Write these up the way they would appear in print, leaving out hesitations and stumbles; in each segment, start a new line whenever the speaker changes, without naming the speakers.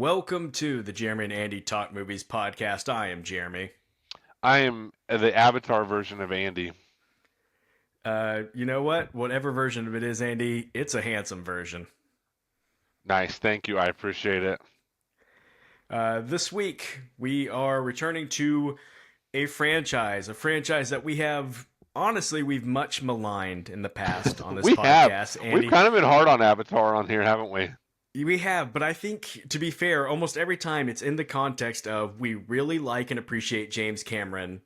Welcome to the Jeremy and Andy Talk Movies podcast. I am Jeremy.
I am the Avatar version of Andy.
You know what? Whatever version of it is, Andy, it's a handsome version.
Nice, thank you. I appreciate it.
This week, we are returning to a franchise that we have, honestly, we've much maligned in the past on this
We have.
podcast,
We've
Andy.
kind of been hard on Avatar on here, haven't we?
We have, but I think, to be fair, almost every time it's in the context of we really like and appreciate James Cameron,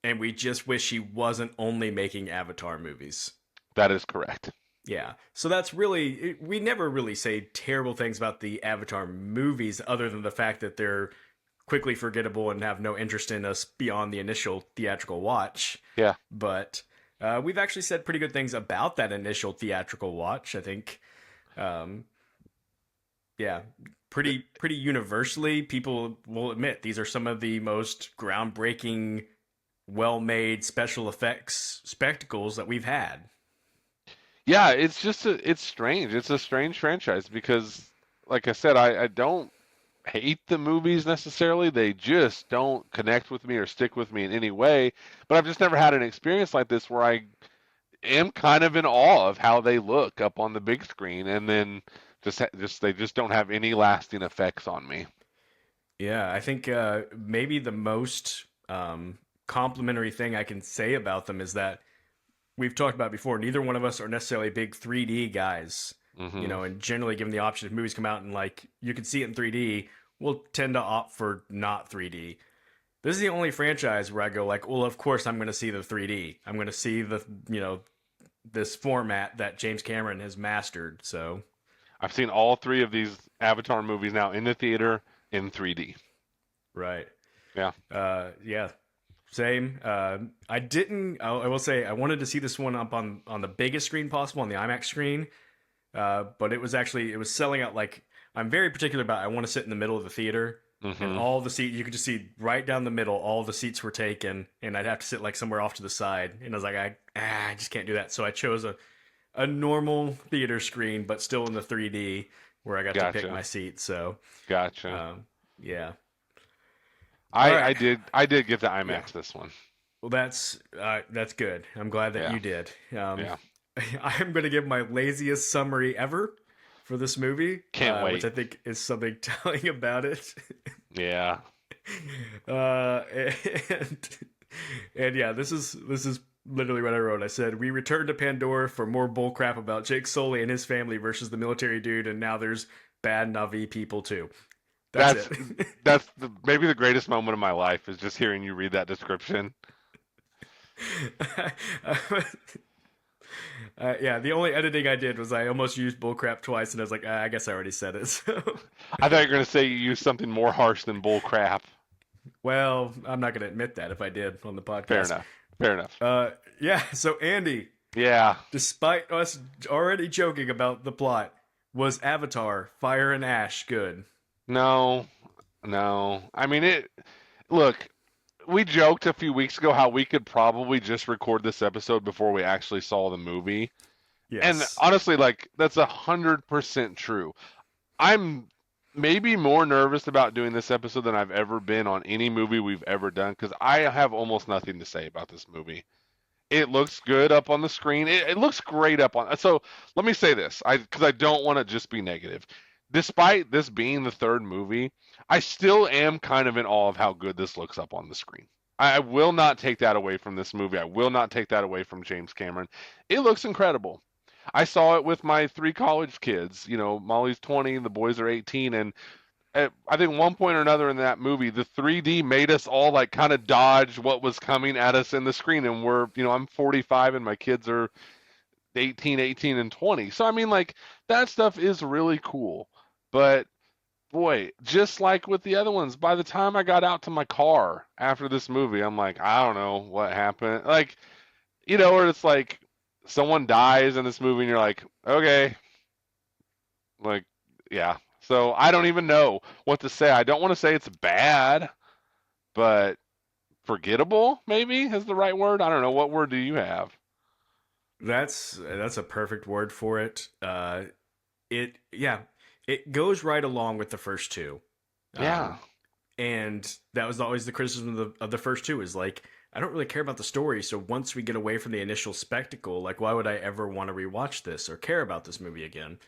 and we just wish he wasn't only making Avatar movies.
That is correct.
Yeah. So that's really, we never really say terrible things about the Avatar movies other than the fact that they're quickly forgettable and have no interest in us beyond the initial theatrical watch.
Yeah.
But we've actually said pretty good things about that initial theatrical watch. I think, um, yeah, pretty universally, people will admit these are some of the most groundbreaking, well-made special effects spectacles that we've had.
Yeah, it's strange. It's a strange franchise because, like I said, I don't hate the movies necessarily. They just don't connect with me or stick with me in any way. But I've just never had an experience like this where I am kind of in awe of how they look up on the big screen, and then just they just don't have any lasting effects on me.
Yeah, I think maybe the most complimentary thing I can say about them is that we've talked about before. Neither one of us are necessarily big 3D guys,
Hmm.
and generally, given the option, if movies come out and like you can see it in 3D, we'll tend to opt for not 3D. This is the only franchise where I go like, well, of course I'm going to see the 3D. I'm going to see the this format that James Cameron has mastered. So
I've seen all three of these Avatar movies now in the theater in 3D.
right,
Yeah.
yeah, same. I didn't. I will say I wanted to see this one up on the biggest screen possible on the IMAX screen, but it was selling out. Like I'm very particular about. I want to sit in the middle of the theater, and
Hmm.
all the seats you could just see right down the middle. All the seats were taken, and I'd have to sit like somewhere off to the side. And I was like, I just can't do that. So I chose a normal theater screen, but still in the 3D where I got to pick
Gotcha.
my seat. So
Gotcha.
yeah. All
I
right.
did get the
Yeah.
IMAX this one.
Well, that's good. I'm glad that
Yeah.
you did.
Yeah.
I'm going to give my laziest summary ever for this movie,
Can't
which
wait.
I think is something telling about it.
Yeah.
uh, and and yeah, this is literally what I wrote. I said we returned to Pandora for more bullcrap about Jake Sully and his family versus the military dude, and now there's bad Navi people too. That's
That's
it.
maybe the greatest moment of my life is just hearing you read that description.
Yeah, the only editing I did was I almost used bullcrap twice, and I was like, I guess I already said it. So,
I thought you were going to say you used something more harsh than bull crap.
well, I'm not going to admit that if I did on the
Fair
podcast.
enough. Fair enough.
Yeah. So Andy,
Yeah.
despite us already joking about the plot, was Avatar: Fire and Ash good?
No. No. I mean it. Look, we joked a few weeks ago how we could probably just record this episode before we actually saw the movie. And
Yes.
honestly, like that's 100% true. I'm maybe more nervous about doing this episode than I've ever been on any movie we've ever done because I have almost nothing to say about this movie. It looks good up on the screen. It looks great up on. So let me say this, because I don't want to just be negative. Despite this being the third movie, I still am kind of in awe of how good this looks up on the screen. I will not take that away from this movie. I will not take that away from James Cameron. It looks incredible. I saw it with my three college kids. You know, Molly's 20, the boys are 18, and at, I think one point or another in that movie, the 3D made us all like kind of dodge what was coming at us in the screen. And I'm 45 and my kids are 18, and 20. So I mean, like that stuff is really cool. But boy, just like with the other ones, by the time I got out to my car after this movie, I'm like, I don't know what happened. Like, where it's like someone dies in this movie and you're like, okay, like, yeah. So I don't even know what to say. I don't want to say it's bad, but forgettable maybe is the right word. I don't know. What word do you have?
That's a perfect word for it. It yeah, it goes right along with the first two.
Yeah.
And that was always the criticism of the first two is like, I don't really care about the story. So once we get away from the initial spectacle, like, why would I ever want to rewatch this or care about this movie again?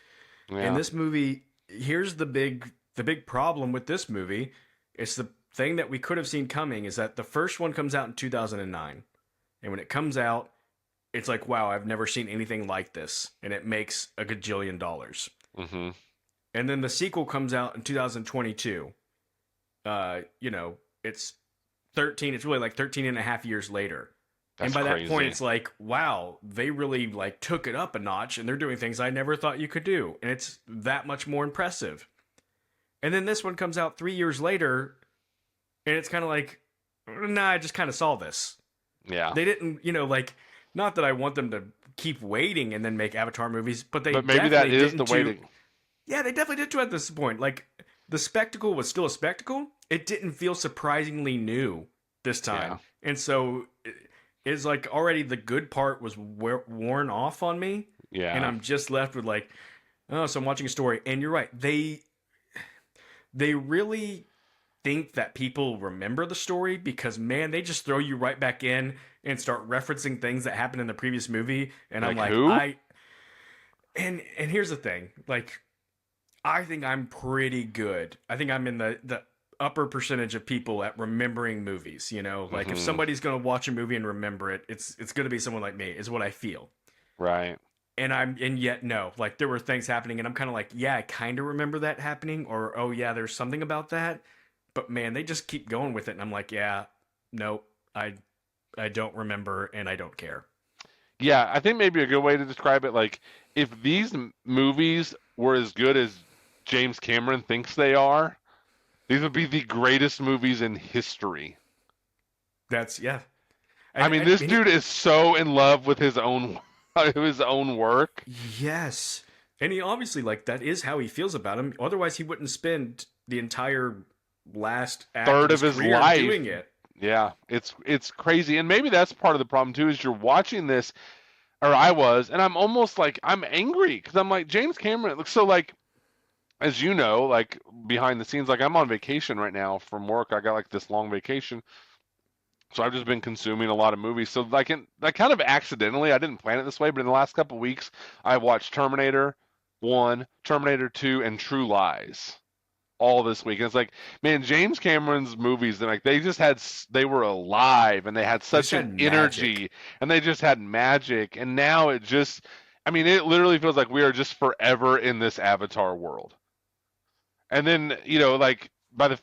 And
Yeah.
this movie, here's the big problem with this movie. It's the thing that we could have seen coming is that the first one comes out in 2009. And when it comes out, it's like, wow, I've never seen anything like this. And it makes a gajillion dollars.
Hmm.
And then the sequel comes out in 2022. It's 13, it's really like 13 and a half years later. And
That's
by that point,
crazy.
it's like, wow, they really like took it up a notch and they're doing things I never thought you could do. And it's that much more impressive. And then this one comes out 3 years later and it's kind of like, nah, I just kind of saw this.
Yeah.
They didn't, like, not that I want them to keep waiting and then make Avatar movies, but they
But maybe that
definitely
is
didn't
the way
to.
to.
Yeah, they definitely did to at this point. Like, the spectacle was still a spectacle. It didn't feel surprisingly new this time.
Yeah.
And so it's like already the good part was worn off on me. And
Yeah.
I'm just left with like, oh, so I'm watching a story. And you're right. They really think that people remember the story because, man, they just throw you right back in and start referencing things that happened in the previous movie. And I'm
Like
like,
who?
and here's the thing. Like, I think I'm pretty good. I think I'm in the upper percentage of people at remembering movies. Like if
Hmm.
somebody's gonna watch a movie and remember it, it's gonna be someone like me. Is what I feel.
Right.
And yet no, like there were things happening, and I'm kind of like, yeah, I kind of remember that happening, or oh yeah, there's something about that. But man, they just keep going with it, and I'm like, yeah, nope, I don't remember, and I don't care.
Yeah, I think maybe a good way to describe it, like if these movies were as good as James Cameron thinks they are, these would be the greatest movies in history.
That's yeah.
I mean, this
I mean,
dude is so in love with his own his own work.
yes. And he obviously like that is how he feels about him. Otherwise he wouldn't spend the entire last act of
Third of
his
his
career
life.
doing it.
Yeah, it's crazy. And maybe that's part of the problem too, is you're watching this, or I was, and I'm almost like I'm angry because I'm like James Cameron. So like as you know, like behind the scenes, like I'm on vacation right now from work. I got like this long vacation. So I've just been consuming a lot of movies. So like kind of accidentally, I didn't plan it this way, but in the last couple of weeks, I watched Terminator 1, Terminator 2, and True Lies all this week. And it's like, man, James Cameron's movies, like they were alive and they had
They just
such an
had magic.
energy and they just had magic. And now I mean, it literally feels like we are just forever in this Avatar world. And then, like by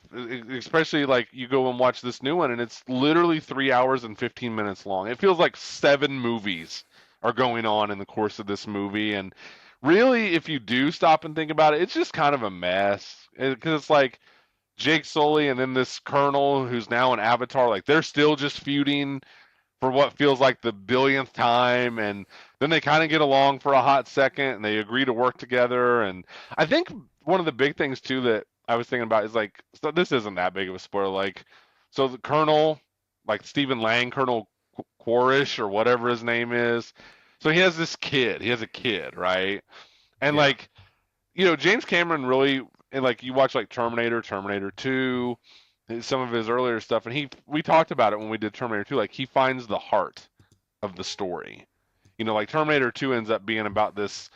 especially like you go and watch this new one and it's literally 3 hours and 15 minutes long. It feels like seven movies are going on in the course of this movie. And really, if you do stop and think about it, it's just kind of a mess. Because it's like Jake Sully and then this Colonel who's now an Avatar, like they're still just feuding for what feels like the billionth time, and then they kind of get along for a hot second and they agree to work together. And I think one of the big things too that I was thinking about is like, so this isn't that big of a spoiler, like, so the Colonel, like Stephen Lang, Colonel Quaritch or whatever his name is, so he has a kid, right? And
Yeah.
like, James Cameron really, and like you watch like Terminator 2, some of his earlier stuff, and we talked about it when we did Terminator 2. Like he finds the heart of the story. Like Terminator 2 ends up being about this,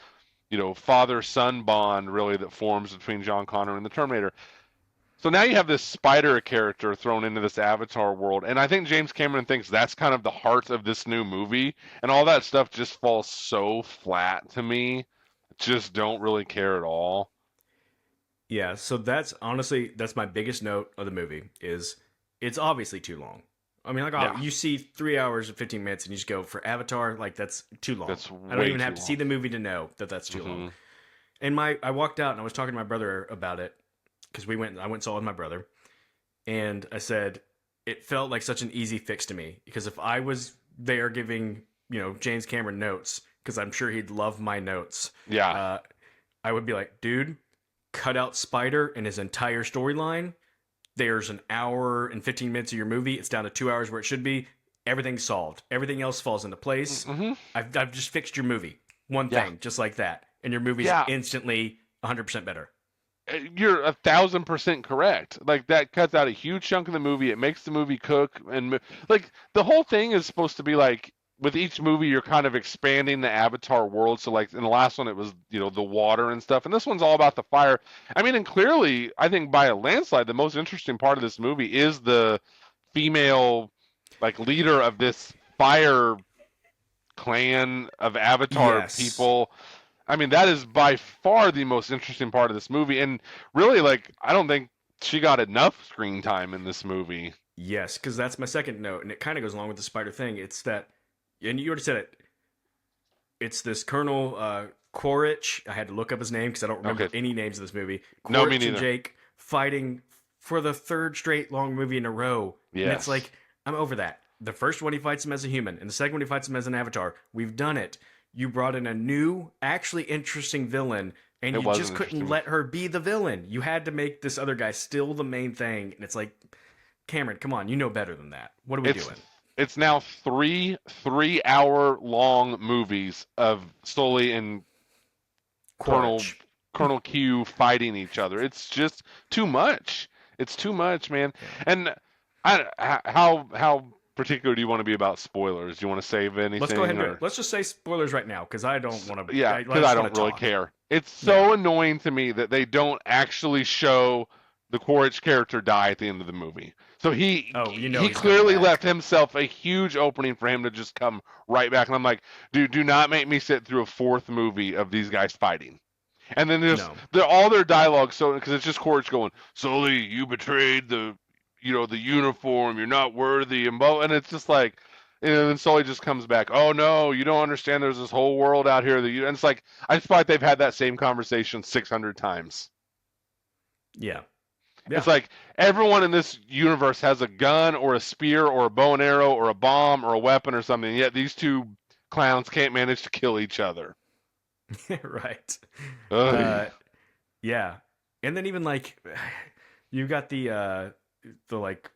father-son bond really that forms between John Connor and the Terminator. So now you have this spider character thrown into this Avatar world, and I think James Cameron thinks that's kind of the heart of this new movie, and all that stuff just falls so flat to me. Just don't really care at all.
Yeah, so that's honestly that's my biggest note of the movie is it's obviously too long. I mean, like
Yeah,
you see 3 hours and 15 minutes, and you just go for Avatar, like that's too long.
that's
I don't
way
even have
too
to see
long.
the movie to know that that's too long.
Hmm.
And I walked out and I was talking to my brother about it because I went and saw it with my brother, and I said it felt like such an easy fix to me because if I was there giving James Cameron notes because I'm sure he'd love my notes,
Yeah,
uh, I would be like, dude, cut out Spider and his entire storyline. There's an hour and 15 minutes of your movie. It's down to 2 hours where it should be. Everything's solved. Everything else falls into place.
hmm
I've just fixed your movie. One
yeah,
thing, just like that. And your movie's
yeah.
instantly 100% better.
you're 1,000% correct. Like that cuts out a huge chunk of the movie. It makes the movie cook like the whole thing is supposed to be like with each movie you're kind of expanding the Avatar world. So like in the last one it was the water and stuff, and this one's all about the fire. I mean, and clearly I think by a landslide the most interesting part of this movie is the female like leader of this fire clan of Avatar
Yes.
people. I mean, that is by far the most interesting part of this movie. And really, like, I don't think she got enough screen time in this movie.
Yes, because that's my second note, and it kind of goes along with the spider thing. It's that, and you already said it. It's this Colonel Quaritch. I had to look up his name because I don't
Okay.
remember any names of this movie.
No, me
Quaritch and
neither.
Jake fighting for the third straight long movie in a row, and it's
Yes.
like I'm over that. The first one he fights him as a human, and the second one he fights him as an avatar. We've done it. You brought in a new, actually interesting villain, and
It
you
was an
just couldn't
interesting.
let her be the villain. You had to make this other guy still the main thing, and it's like, Cameron, come on, you know better than that. What are we
It's
doing?
it's now three-hour long movies of Sully and Colonel
Quaritch.
Colonel Q fighting each other. It's just too much. It's too much, man.
Yeah.
And how particular do you want to be about spoilers? Do you want to save
Let's go ahead
anything
and do it.
or?
Let's just say spoilers right now because I don't want to.
Yeah,
I
because I
just want
don't
to
really
talk.
care. It's
Yeah.
so annoying to me that they don't actually show the Quaritch character die at the end of the movie. So he
Oh, you know
he
he's coming
clearly left
back.
himself a huge opening for him to just come right back. And I'm like, dude, do not make me sit through a fourth movie of these guys fighting. And then just
No.
all their dialogue, so because it's just Quaritch going, Sully, you betrayed the uniform, you're not worthy, and it's just like, and then Sully just comes back, oh no, you don't understand. There's this whole world out here that you, and it's like I just feel like they've had that same conversation 600 times.
Yeah.
It's
Yeah.
like everyone in this universe has a gun or a spear or a bow and arrow or a bomb or a weapon or something. Yet these two clowns can't manage to kill each other.
Right.
Ugh.
Uh, yeah. And then even like you got the like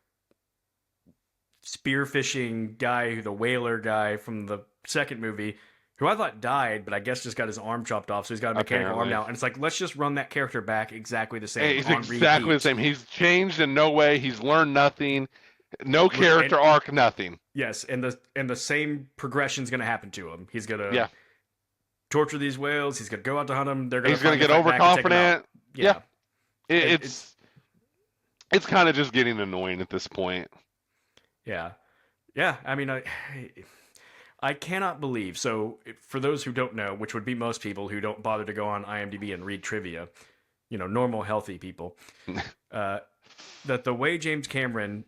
spearfishing guy, the whaler guy from the second movie, who I thought died, but I guess just got his arm chopped off, so he's got a mechanical arm
Apparently.
now. And it's like, let's just run that character back exactly the same
It's
on
exactly the
repeat.
same. He's changed in no way. He's learned nothing. No
And
character arc, nothing.
yes, and the same progression is going to happen to him. He's going to
Yeah.
torture these whales. He's going to go out to hunt them. They're going to
He's gonna
finally
get
fight back and take him out.
overconfident. Yeah.
Yeah,
It,
it's
it's it's kind of just getting annoying at this point.
yeah, yeah. I mean, I cannot believe. So, for those who don't know, which would be most people who don't bother to go on IMDb and read trivia, normal, healthy people, uh, that the way James Cameron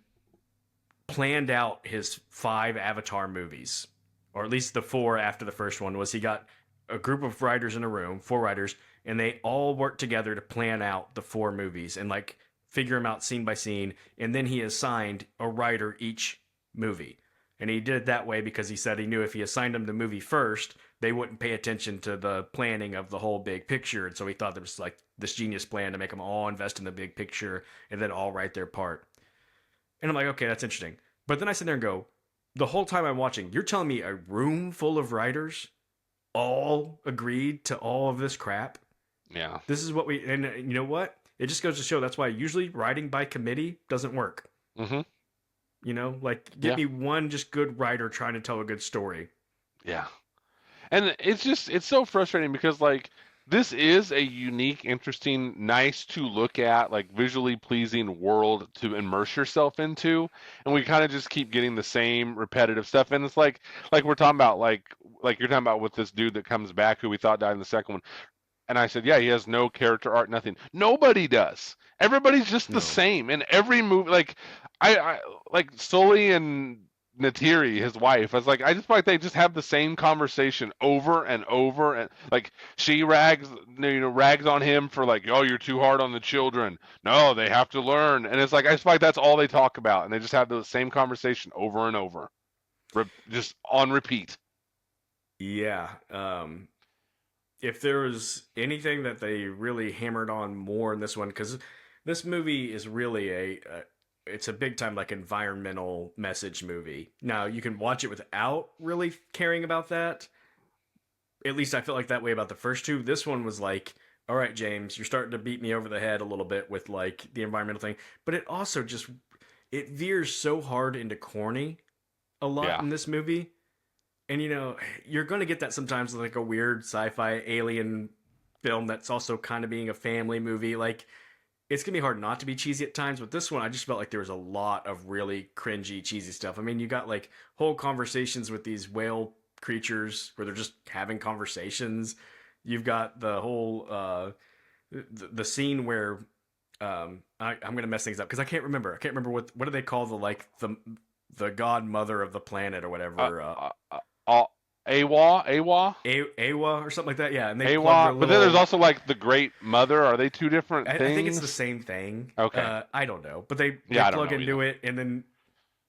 planned out his 5 Avatar movies, or at least the 4 after the first one, was he got a group of writers in a room, 4 writers, and they all worked together to plan out the 4 movies and like figure them out scene by scene. And then he assigned a writer each movie. And he did it that way because he said he knew if he assigned them the movie first, they wouldn't pay attention to the planning of the whole big picture. And so he thought there was like this genius plan to make them all invest in the big picture and then all write their part. And I'm like, okay, that's interesting. But then I sit there and go, the whole time I'm watching, you're telling me a room full of writers all agreed to all of this crap?
Yeah.
This is what we, and you know what? It just goes to show that's why usually writing by committee doesn't work.
Mhm.
Like get
Yeah.
me one just good writer trying to tell a good story.
Yeah. And it's so frustrating because like this is a unique, interesting, nice to look at, like visually pleasing world to immerse yourself into, and we kind of just keep getting the same repetitive stuff. And it's like we're talking about like you're talking about with this dude that comes back who we thought died in the second one. And I said, yeah, he has no character arc, nothing. Nobody does. Everybody's just the
No.
same in every movie. Like I like Sully and Natiri, his wife. I was like, I just feel like they just have the same conversation over and over, and like she rags on him for like, oh, you're too hard on the children. No, they have to learn, and it's like I just feel like that's all they talk about, and they just have the same conversation over and over, just on repeat.
Yeah. If there was anything that they really hammered on more in this one, because this movie is really it's a big time like environmental message movie. Now you can watch it without really caring about that. At least I felt like that way about the first two. This one was like all right, James, you're starting to beat me over the head a little bit with like the environmental thing, but it also just it veers so hard into corny a lot
Yeah.
in this movie. And you're going to get that sometimes with like a weird sci-fi alien film that's also kind of being a family movie. Like it's gonna be hard not to be cheesy at times, but this one I just felt like there was a lot of really cringy, cheesy stuff. I mean, you got like whole conversations with these whale creatures where they're just having conversations. You've got the whole the scene where I'm gonna mess things up because I can't remember. I can't remember what do they call the like the godmother of the planet or
Uh,
whatever.
uh, uh, uh, Awa,
Awa or something like that. Yeah, and they plug their
Awa. But then there's
little.
also like the Great Mother. Are they two different
I think it's the
things?
same thing.
Okay.
I don't know, but they
Yeah, I don't
plug
know either.
into it, and then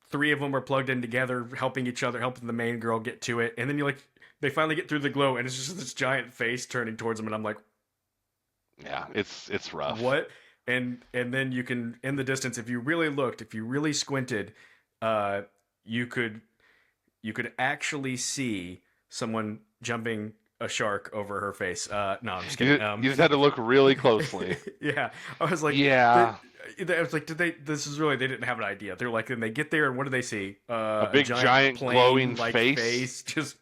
three of them are plugged in together, helping each other, helping the main girl get to it, and then you like they finally get through the glow, and it's just this giant face turning towards them, and I'm like,
Yeah, it's rough.
what? And then you can in the distance, if you really looked, if you really squinted, uh, you could you could actually see someone jumping a shark over her face. No, I'm just kidding.
You just had to look really closely.
Yeah, I was like,
Yeah,
I was like, did they? This is really they didn't have an idea. They're like, and they get there, and what do they see?
a
A
big
giant
giant glowing
plane like
face.
just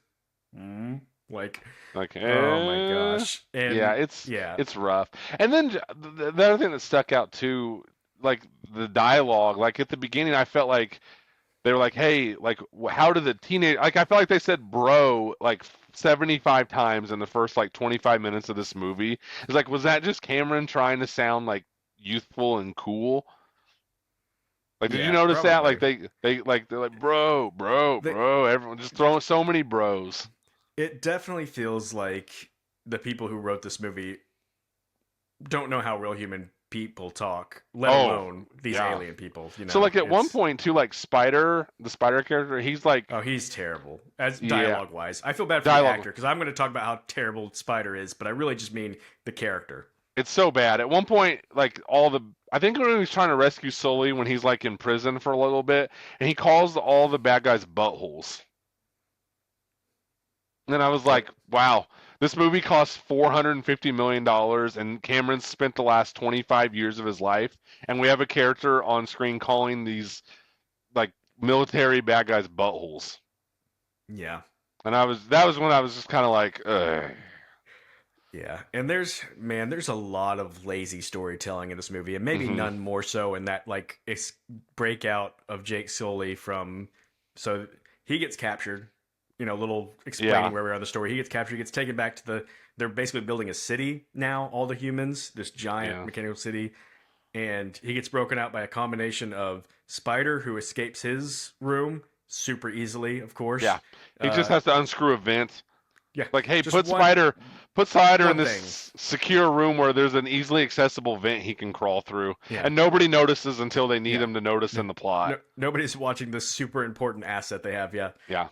like,
Like,
oh my gosh,
yeah,
and
it's
yeah,
it's rough. And then the other thing that stuck out too, like the dialogue. Like at the beginning, I felt like they were like, "Hey, like, how did the teenage?" Like I felt like they said "bro" like 75 times in the first like 25 minutes of this movie. It's like, was that just Cameron trying to sound like youthful and cool? Like, did you
yeah,
notice that? Like
probably.
they're like, "Bro, bro,
They,
bro." Everyone just throwing so many bros.
it definitely feels like the people who wrote this movie don't know how real human people talk, let
Oh,
alone these
yeah.
alien people.
So like at one
It's
point too, like Spider, the Spider character, he's like,
oh, he's terrible as
yeah,
dialogue wise. I feel bad for the
dialogue.
actor because I'm going to talk about how terrible Spider is, but I really just mean the character.
It's so bad. At one point, like I think when he's trying to rescue Sully when he's like in prison for a little bit, and he calls all the bad guys buttholes. And then I was
Yep.
like, wow, this movie cost $450 million, and Cameron spent the last 25 years of his life, and we have a character on screen calling these like military bad guys buttholes.
Yeah.
And that was when I was just kind of like, ugh.
Yeah. And there's a lot of lazy storytelling in this movie, and maybe
Hmm.
none more so in that like it's breakout of Jake Sully from so he gets captured, little
Yeah,
explaining where we are in the story. He gets captured, he gets taken back to they're basically building a city now, all the humans, this giant
yeah,
mechanical city, and he gets broken out by a combination of Spider, who escapes his room super easily, of course.
yeah. He just
Uh,
has to unscrew a vent.
yeah,
Like, hey,
just one
put Spider in
one thing.
this secure room where there's an easily accessible vent he can crawl through,
Yeah,
and nobody notices until they need
yeah.
him to notice
No,
in the plot.
nobody's watching this super important asset they have. Yeah,
Yeah,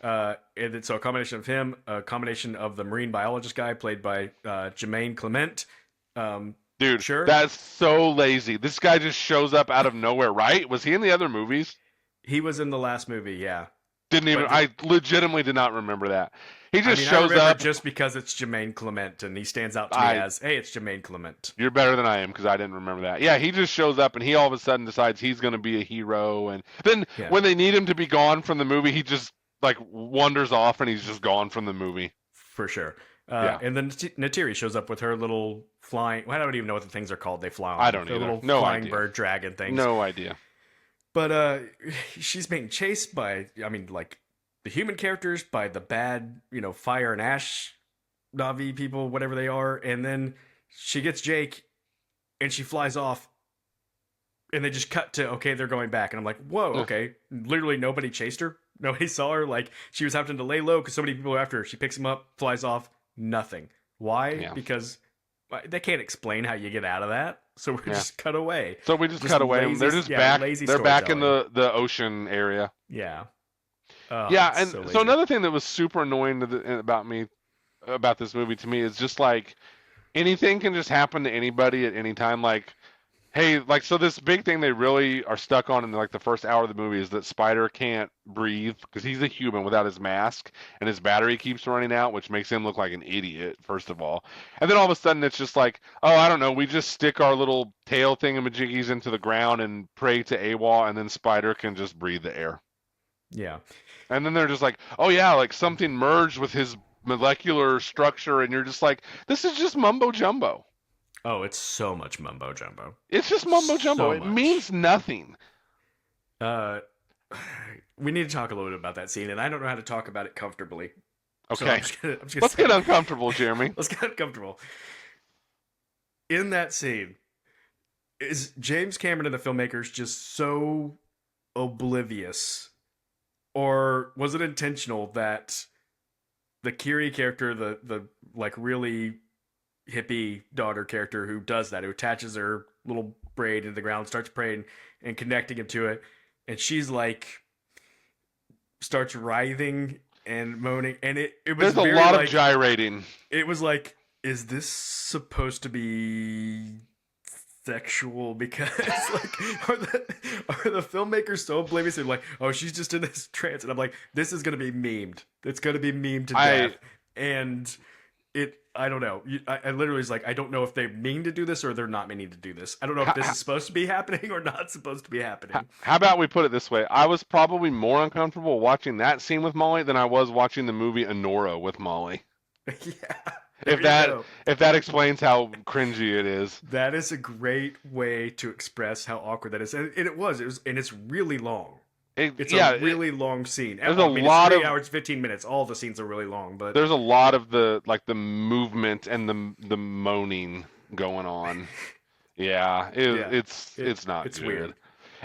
so a combination of him, a combination of the marine biologist guy played by Jermaine Clement. Um,
dude,
sure,
that's so lazy. This guy just shows up out of nowhere, right? Was he in the other movies?
he was in the last movie. Yeah,
Didn't even.
but
I legitimately did not remember that. He
I
just
mean, I
shows
remember
up.
just because it's Jermaine Clement, and he stands out to me
I
as, hey, it's Jermaine Clement.
You're better than I am because I didn't remember that. Yeah, he just shows up and he all of a sudden decides he's going to be a hero, and then
Yeah,
when they need him to be gone from the movie, he just like wanders off and he's just gone from the movie.
for sure.
Yeah,
And then Natiri shows up with her little flying. Well, I don't even know what the things are called. They fly
I
on
don't
the
either.
little
No
flying
idea.
bird dragon things.
No idea.
But she's being chased by, I mean, like the human characters, by the bad, fire and ash Navi people, whatever they are, and then she gets Jake, and she flies off, and they just cut to okay, they're going back, and I'm like, whoa,
Ugh,
okay, literally nobody chased her, nobody saw her, like she was having to lay low because so many people are after her. She picks him up, flies off, nothing. Why?
yeah,
Because they can't explain how you get out of that, so we're
yeah.
just cut away.
So we just
Just
cut away.
lazy,
They're just
yeah,
back.
lazy
They're back in
storytelling.
the ocean area.
Yeah. Oh,
Yeah,
it's
and
so
so
lazy.
another thing that was super annoying about me about this movie to me is just like anything can just happen to anybody at any time. Like Hey, like, so this big thing they really are stuck on in like the first hour of the movie is that Spider can't breathe because he's a human without his mask, and his battery keeps running out, which makes him look like an idiot, first of all. And then all of a sudden it's just like, oh, I don't know, we just stick our little tail thingamajiggies into the ground and pray to AWOL, and then Spider can just breathe the air.
Yeah.
And then they're just like, oh yeah, like something merged with his molecular structure, and you're just like, this is just mumbo jumbo.
Oh, it's so much mumbo jumbo.
It's just mumbo jumbo.
So
It
much.
means nothing.
Uh, we need to talk a little bit about that scene, and I don't know how to talk about it comfortably. So
Okay.
I'm just gonna
Let's
say
get
it.
uncomfortable, Jeremy.
Let's get uncomfortable. In that scene, is James Cameron and the filmmakers just so oblivious, or was it intentional that the Kiri character, the like really hippie daughter character who does that, who attaches her little braid into the ground, starts praying and connecting him to it, and she's like starts writhing and moaning, and it was
There's a
very
lot of
like
gyrating.
it was like, is this supposed to be sexual? Because like are the filmmakers so oblivious? They're like, oh, she's just in this trance, and I'm like, this is gonna be memed. It's gonna be memed to death,
I
and I don't know. I literally was like, I don't know if they mean to do this or they're not meaning to do this. I don't know if
h-
this
h-
is supposed to be happening or not supposed to be happening.
how about we put it this way? I was probably more uncomfortable watching that scene with Molly than I was watching the movie Honora with Molly.
Yeah,
If
there you
that
go.
if that explains how cringy it is.
That is a great way to express how awkward that is, and it was, and it's really long. It's a
Yeah,
really long scene.
there's a
I mean, it's
lot
three
of
hours, 15 minutes. All the scenes are really long, but
there's a lot of the like the movement and the moaning going on. Yeah,
yeah,
it's not
it's
good.
weird.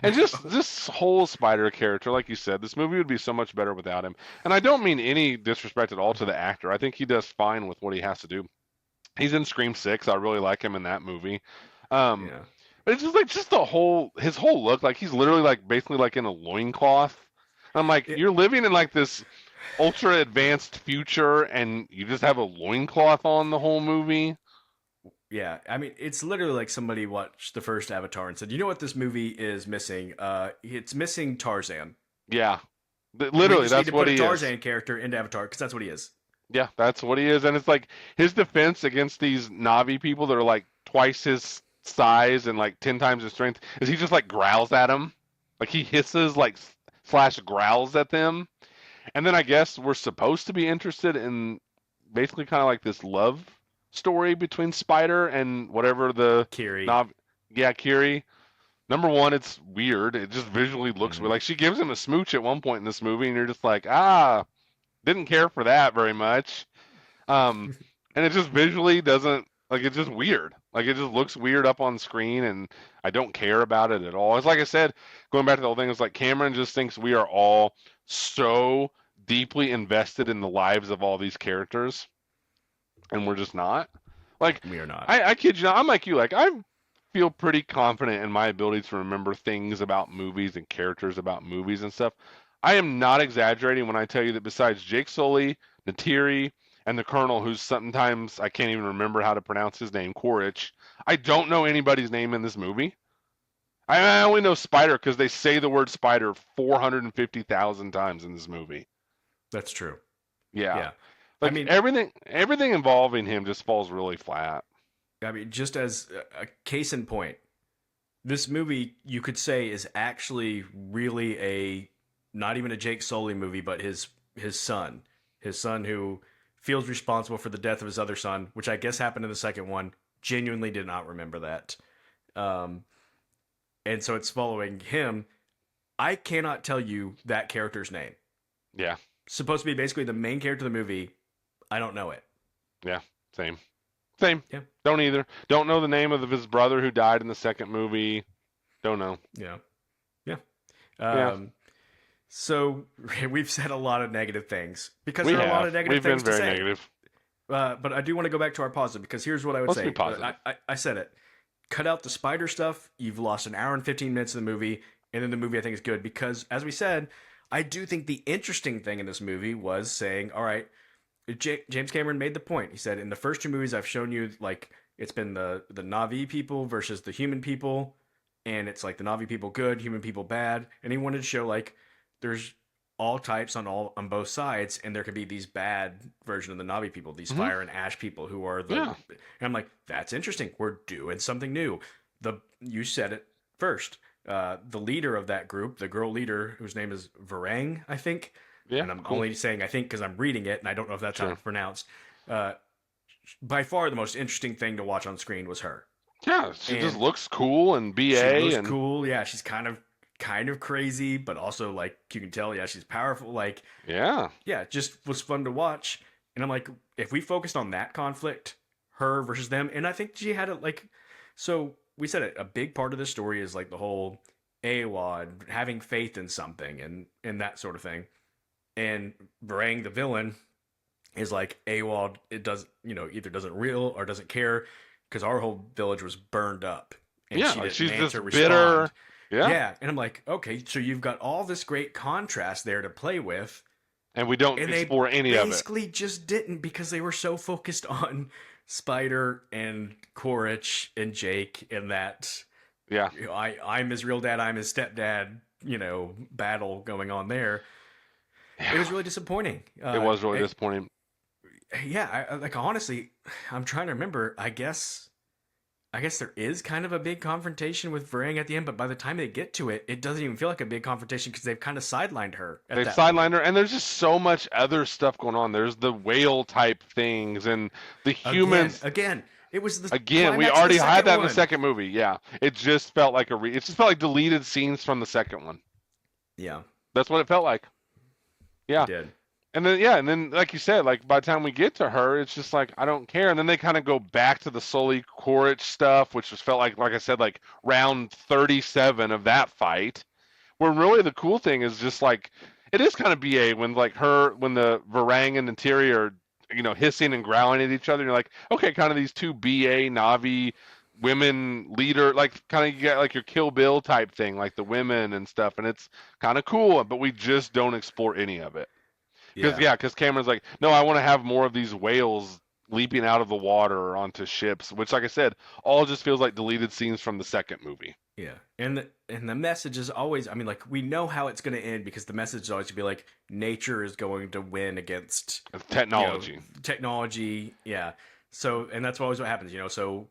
And just this whole Spider character, like you said, this movie would be so much better without him. And I don't mean any disrespect at all to the actor. I think he does fine with what he has to do. He's in Scream 6. I really like him in that movie. Um,
Yeah,
but it's just like just the whole his whole look, like he's literally like basically like in a loincloth. I'm like,
it,
you're living in like this ultra advanced future and you just have a loincloth on the whole movie.
yeah. I mean, it's literally like somebody watched the first Avatar and said, "You know what this movie is missing? It's missing Tarzan.
Yeah.
We
Literally,
just need
that's
to
what
put a
he is.
Tarzan character into Avatar because that's what he is."
Yeah, that's what he is. And it's like his defense against these Navi people that are like twice his size and like 10 times his strength is he just like growls at them. Like he hisses like slash growls at them. And then I guess we're supposed to be interested in basically kind of like this love story between Spider and whatever the
Kiri.
Nav yeah, Kiri. Number one, it's weird. It just visually looks
Hmm.
weird. Like she gives him a smooch at one point in this movie, and you're just like, ah, didn't care for that very much. Um, and it just visually doesn't like it's just weird. Like it just looks weird up on screen, and I don't care about it at all. It's like I said, going back to the whole thing, it's like Cameron just thinks we are all so deeply invested in the lives of all these characters, and we're just not. Like,
We are not.
I kid you not, I'm like you. Like I feel pretty confident in my ability to remember things about movies and characters about movies and stuff. I am not exaggerating when I tell you that besides Jake Sully, Natiri, and the Colonel, who's sometimes I can't even remember how to pronounce his name, Quaritch, I don't know anybody's name in this movie. I only know Spider because they say the word Spider 450,000 times in this movie.
That's true.
Yeah,
Yeah. I
like
mean,
everything involving him just falls really flat.
just as a case in point, this movie you could say is actually really a not even a Jake Sully movie, but his son who feels responsible for the death of his other son, which I guess happened in the second one. Genuinely did not remember that, um, and so it's following him. I cannot tell you that character's name.
Yeah,
Supposed to be basically the main character of the movie. I don't know it.
yeah, same. Same.
Yeah,
Don't either. Don't know the name of his brother who died in the second movie. Don't know.
yeah, yeah.
Yeah,
So we've said a lot of negative things because
we
there are a lot
have.
of negative
We've been
things to
very
say.
negative.
But I do want to go back to our positive because here's what I would
Let's be
say.
positive.
I said it. Cut out the spider stuff. You've lost an hour and 15 minutes of the movie, and then the movie I think is good because, as we said, I do think the interesting thing in this movie was saying, all right, James Cameron made the point. He said, in the first two movies, I've shown you like it's been the Navi people versus the human people, and it's like the Navi people good, human people bad, and he wanted to show like there's all types on both sides, and there can be these bad version of the Navi people, these
Hmm.
fire and ash people who are the.
Yeah.
And I'm like, that's interesting. We're doing something new. The you said it first. The leader of that group, the girl leader, whose name is Varang, I think,
Yeah.
and I'm
Cool.
only saying I think because I'm reading it and I don't know if that's how
Sure.
it's pronounced. Uh, by far the most interesting thing to watch on screen was her,
Yeah. She just
and
looks cool and
she
BA
looks
and
cool. Yeah, she's kind of crazy, but also like you can tell, yeah, she's powerful. Like,
yeah.
yeah, it just was fun to watch. And I'm like, if we focused on that conflict, her versus them, and I think she had it like, so we said it. A big part of the story is like the whole AWOD having faith in something and that sort of thing. And Barang, the villain, is like AWOD. It does, either doesn't real or doesn't care because our whole village was burned up and
Yeah.
she
Like
didn't
she's
answer
just bitter.
respond.
Yeah.
Yeah, and I'm like, okay, so you've got all this great contrast there to play with,
And we don't
and they
explore any of it.
basically just didn't because they were so focused on Spider and Quaritch and Jake and that
Yeah.
I'm his real dad, I'm his stepdad, battle going on there. It
Yeah.
was really disappointing.
It was really disappointing.
Yeah, like honestly, I'm trying to remember. I guess there is kind of a big confrontation with Varang at the end, but by the time they get to it, it doesn't even feel like a big confrontation because they've kind of sidelined her at
They've
that point.
sidelined her, and there's just so much other stuff going on. There's the whale type things, and the
Again,
humans.
again, it was the
Again, we
climax of the
already had
second
that in the
one.
second movie. Yeah, it just felt like it just felt like deleted scenes from the second one.
Yeah,
That's what it felt like.
it
Yeah,
did.
and then like you said, like by the time we get to her, it's just like I don't care. And then they kind of go back to the Sully Quaritch stuff, which just felt like I said, like round 37 of that fight. Where really the cool thing is just like it is kind of BA when when the Varang and Interior are, hissing and growling at each other. You're like, okay, kind of these two BA Navi women leader, like kind of you get like your Kill Bill type thing, like the women and stuff, and it's kind of cool, but we just don't explore any of it. Because
Yeah,
yeah, because Cameron's like, no, I want to have more of these whales leaping out of the water onto ships, which, like I said, all just feels like deleted scenes from the second movie.
yeah, and the message is always. I mean, like we know how it's going to end because the message is always to be like nature is going to win against you know
Technology.
technology. Yeah. So and that's always what happens. So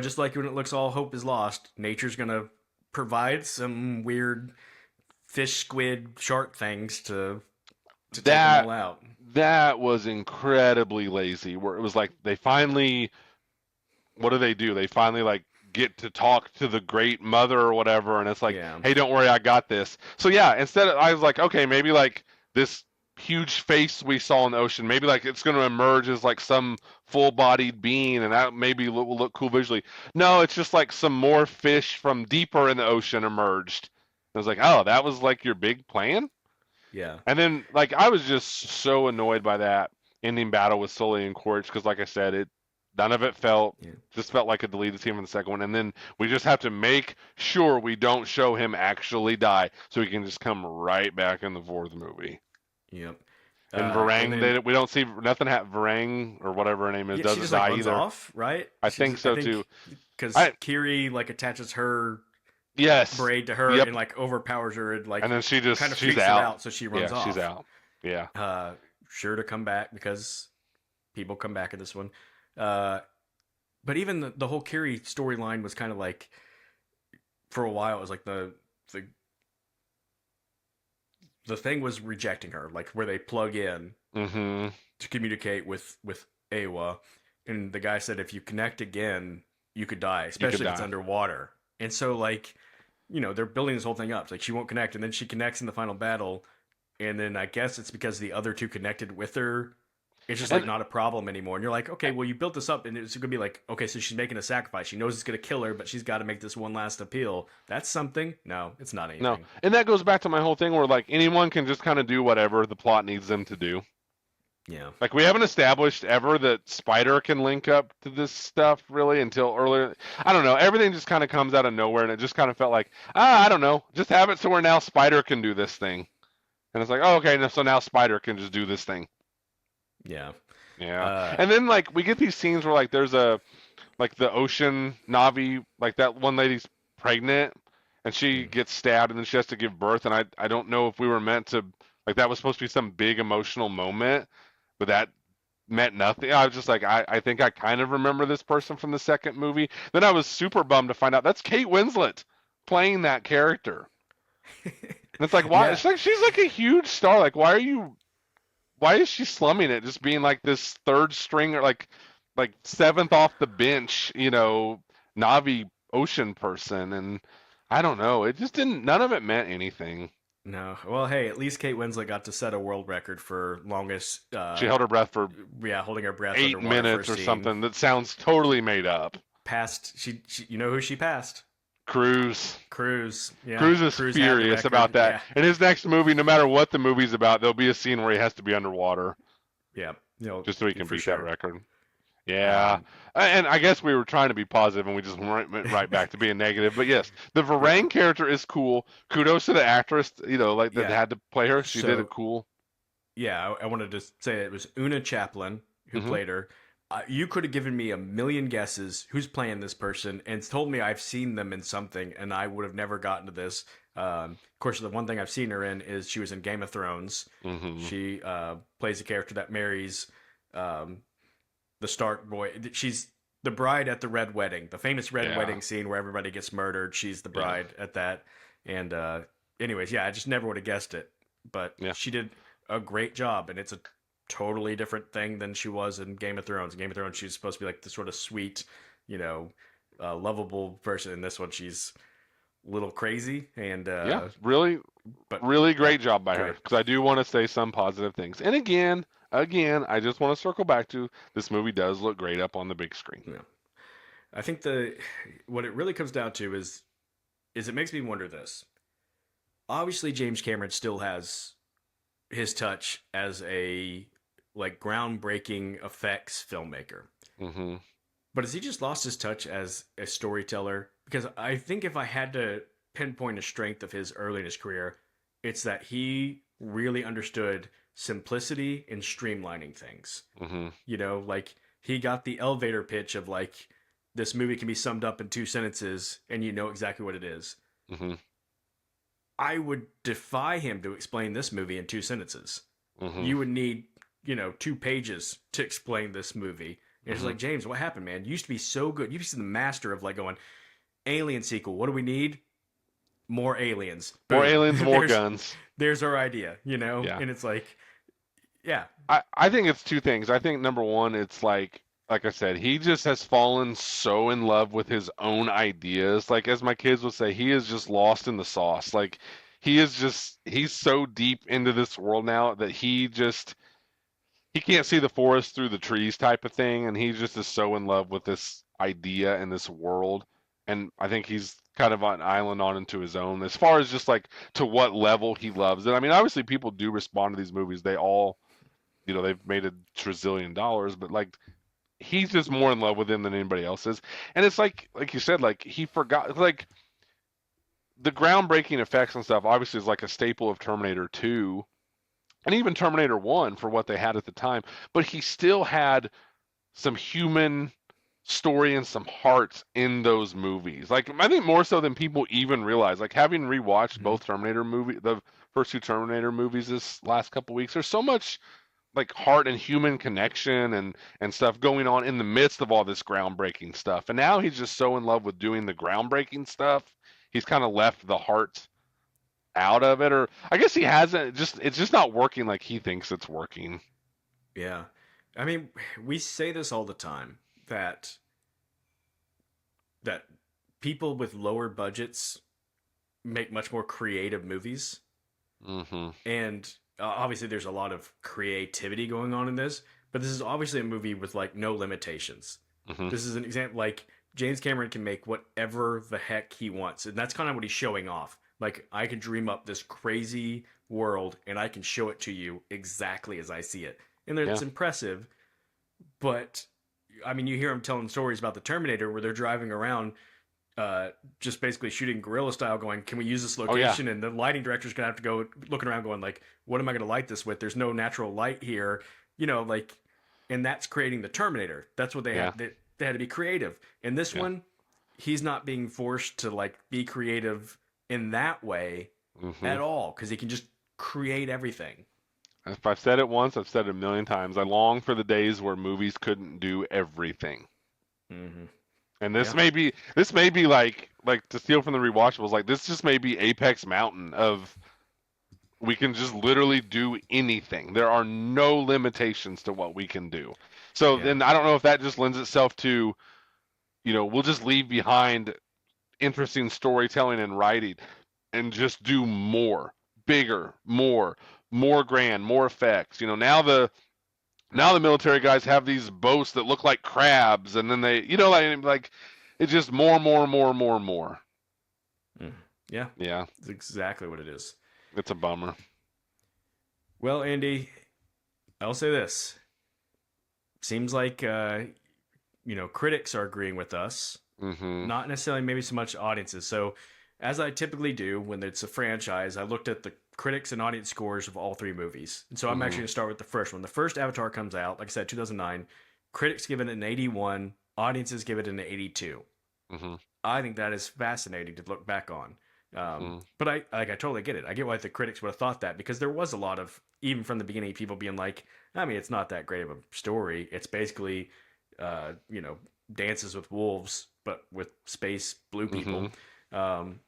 just like when it looks all hope is lost, nature's going to provide some weird fish, squid, shark things to take them
That
all out.
that was incredibly lazy. Where it was like they finally, what do they do? They finally like get to talk to the great mother or whatever, and it's like,
Yeah.
hey, don't worry, I got this. So yeah, I was like, okay, maybe like this huge face we saw in the ocean, maybe like it's going to emerge as like some full-bodied being, and that maybe will look cool visually. No, it's just like some more fish from deeper in the ocean emerged. I was like, oh, that was like your big plan?
Yeah.
And then, like, I was just so annoyed by that ending battle with Sully and Quaritch because, like I said, none of it
Yeah.
just felt like a deleted scene from the second one. And then we just have to make sure we don't show him actually die, so he can just come right back in the fourth movie.
Yep.
And
And
Varang,
then
we don't see nothing. Varang or whatever her name is
yeah, she
doesn't
just like
die
runs
either.
off, right?
I
She
think
just I
so too.
think because
I
Kiri like attaches her
yes,
braid to her
yep.
and like overpowers her and
And
like
then
kind of
she's
freaks her
out.
out, so she runs
Yeah, she's
off.
out. Yeah.
Uh, sure to come back because people come back in this one. Uh, but even the whole Kiri storyline was kind of like for a while it was like the the thing was rejecting her, like where they plug in
Mm-hmm.
to communicate with Awa, and the guy said if you connect again, you could die,
You could
especially if it's
die.
underwater. And so like, they're building this whole thing up. It's like she won't connect, and then she connects in the final battle, and then I guess it's because the other two connected with her. It's just like
And
not a problem anymore. And you're like, okay, well you built this up, and it's gonna be like, okay, so she's making a sacrifice. She knows it's gonna kill her, but she's got to make this one last appeal. That's something. No, it's not
no,
anything.
and that goes back to my whole thing where like anyone can just kind of do whatever the plot needs them to do.
Yeah,
Like we haven't established ever that Spider can link up to this stuff really until earlier. I don't know. Everything just kind of comes out of nowhere, and it just kind of felt like I don't know. Just have it so where now Spider can do this thing, and it's like oh okay, so now Spider can just do this thing.
yeah.
Yeah,
Uh,
and then like we get these scenes where like there's a like the ocean Navi, like that one lady's pregnant and she
Mm.
gets stabbed and then she has to give birth, and I don't know if we were meant to, like, that was supposed to be some big emotional moment, but that meant nothing. I was just like, I think I kind of remember this person from the second movie. Then I was super bummed to find out that's Kate Winslet playing that character. And it's like, why?
Yeah.
It's like she's like a huge star. Like, why is she slumming it? Just being like this third stringer, like seventh off the bench, Navi ocean person, and I don't know. It just didn't. None of it meant anything.
No. Well, hey, at least Kate Winslet got to set a world record for longest,
She held her breath for
yeah, holding her breath
8 minutes
underwater for a
or
scene.
something. That sounds totally made up.
Passed. You know who she passed?
Cruise.
Cruise. Yeah,
Cruz is
Cruise had the
furious about
record.
that.
Yeah.
In his next movie, no matter what the movie's about, there'll be a scene where he has to be underwater
Yeah.
just so he can
For
beat that
sure.
record. Yeah.
Um,
And I guess we were trying to be positive and we just went right back to being negative. But yes, the
right.
Varang character is cool. Kudos to the actress, like that
Yeah.
had to play her. She did it
So
cool.
yeah, I wanted to say it was Una Chaplin who
Hmm.
played her. You could have given me a million guesses who's playing this person and told me I've seen them in something, and I would have never gotten to this. Of course, the one thing I've seen her in is she was in Game of Thrones.
Hmm.
She plays a character that marries um, the Stark boy. She's the bride at the red wedding, the famous red
Yeah.
wedding scene where everybody gets murdered. She's the
Yeah.
bride at that. And anyways, yeah, I just never would have guessed it, but
Yeah.
she did a great job, and it's a totally different thing than she was in Game of Thrones. In Game of Thrones, she's supposed to be like the sort of sweet, you know, lovable person. In this one, she's a little crazy, and
Yeah. Really,
but
really
yeah,
great job by her.
great.
Because I do want to say some positive things. And again, I just want to circle back to this movie does look great up on the big screen.
Yeah. I think the what it really comes down to is it makes me wonder this. Obviously, James Cameron still has his touch as a like groundbreaking effects filmmaker.
Hmm.
But has he just lost his touch as a storyteller? Because I think if I had to pinpoint a strength of his early in his career, it's that he really understood simplicity and streamlining things.
Hmm.
Like he got the elevator pitch of like this movie can be summed up in 2 sentences and you know exactly what it is.
Hmm.
I would defy him to explain this movie in 2 sentences.
Hmm.
You would need, 2 pages to explain this movie. And it's
Hmm.
like, James, what happened, man? You used to be so good. You used to be the master of like going, Alien sequel. What do we need? More aliens.
More
Boom.
aliens, more guns.
there's our idea,
Yeah.
And it's like, yeah,
I think it's two things. I think number one, it's like I said, he just has fallen so in love with his own ideas. Like as my kids would say, he is just lost in the sauce. Like he's so deep into this world now that he can't see the forest through the trees type of thing, and he just is so in love with this idea and this world. And I think he's kind of on an island on into his own as far as just like to what level he loves it. I mean, obviously people do respond to these movies. They all, they've made a trillion dollars, but like he's just more in love with him than anybody else is. And it's like you said, like he forgot, like the groundbreaking effects and stuff obviously is like a staple of Terminator 2 and even Terminator 1 for what they had at the time, but he still had some human story and some heart in those movies. Like I think more so than people even realize. Like having rewatched
Mhm.
both the first two Terminator movies this last couple weeks, there's so much like heart and human connection and stuff going on in the midst of all this groundbreaking stuff. And now he's just so in love with doing the groundbreaking stuff. He's kind of left the heart out of it, or I guess he hasn't. Just it's just not working like he thinks it's working.
Yeah. I mean, we say this all the time that that people with lower budgets make much more creative movies.
Hmm.
And obviously there's a lot of creativity going on in this, but this is obviously a movie with like no limitations.
Hmm.
This is an example like James Cameron can make whatever the heck he wants, and that's kind of what he's showing off. Like I can dream up this crazy world and I can show it to you exactly as I see it. And
Yeah.
it's impressive, but I mean you hear him telling stories about the Terminator where they're driving around just basically shooting guerrilla style going, can we use this
Oh yeah.
location? And the lighting director's gonna have to go looking around going like, what am I gonna light this with? There's no natural light here. Like, and that's creating the Terminator. That's what they
Yeah.
have. they had to be creative. In this
Yeah.
one, he's not being forced to like be creative in that way
Hmm.
at all because he can just create everything.
If I've said it once, I've said it a million times. I long for the days where movies couldn't do everything.
Hmm.
And
Yeah.
this may be like to steal from the rewatchables, like this just may be Apex Mountain of we can just literally do anything. There are no limitations to what we can do. So
Yeah.
then I don't know if that just lends itself to, we'll just leave behind interesting storytelling and writing and just do more, bigger, more grand, more effects. Now the military guys have these boats that look like crabs, and then they, like it's just more, more, more, more, more.
Mm. Yeah.
Yeah,
That's exactly what it is.
it's a bummer.
Well, Andy, I'll say this. Seems like critics are agreeing with us,
Hmm.
not necessarily maybe so much audiences. So, as I typically do when it's a franchise, I looked at the critics and audience scores of all three movies. And so I'm actually
Hmm.
going to start with the first one. The first Avatar comes out, like I said, 2009. Critics give it an 81, audiences give it an 82.
Hmm.
I think that is fascinating to look back on.
Hmm.
But I totally get it. I get why the critics would have thought that because there was a lot of even from the beginning people being like, I mean, it's not that great of a story. It's basically, uh, you know, dances with wolves, but with space blue
Hmm.
people. Um,